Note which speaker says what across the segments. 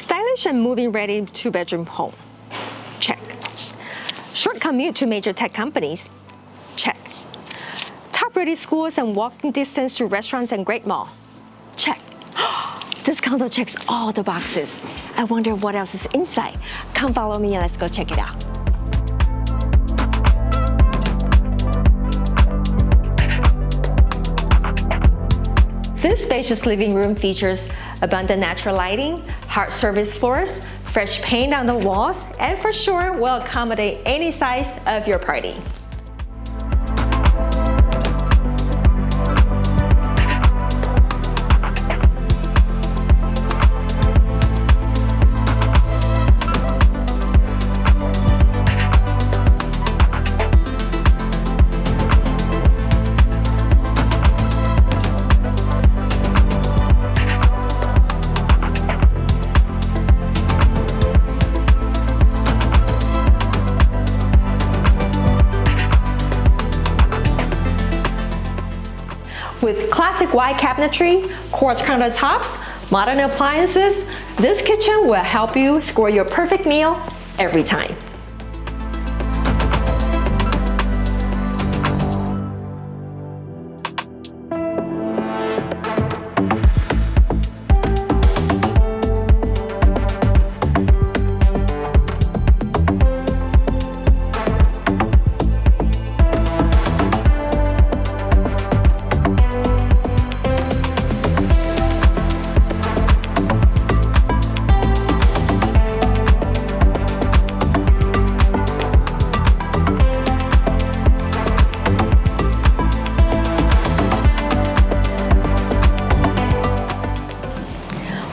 Speaker 1: Stylish and moving-ready two-bedroom home. Check. Short commute to major tech companies. Check. Top-rated schools and walking distance to restaurants and great mall. Check. This condo checks all the boxes. I wonder what else is inside. Come follow me and let's go check it out. This spacious living room features abundant natural lighting, hard surface floors, fresh paint on the walls, and for sure will accommodate any size of your party. With classic white cabinetry, quartz countertops, modern appliances, this kitchen will help you score your perfect meal every time.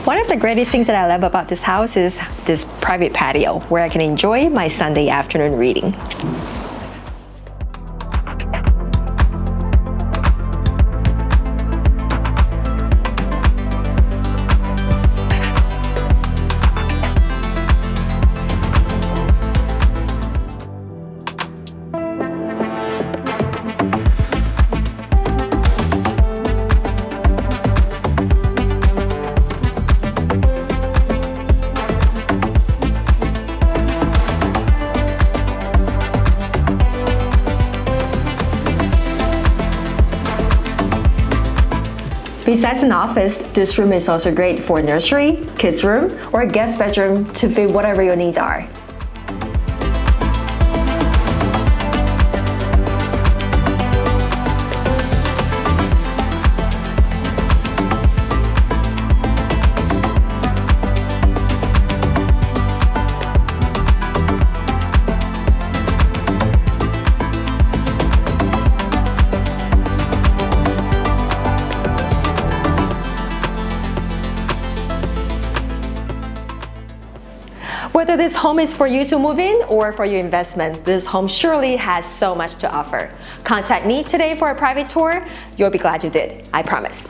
Speaker 1: One of the greatest things that I love about this house is this private patio where I can enjoy my Sunday afternoon reading. Besides an office, this room is also great for a nursery, kids' room, or a guest bedroom to fit whatever your needs are. Whether this home is for you to move in or for your investment, this home surely has so much to offer. Contact me today for a private tour. You'll be glad you did, I promise.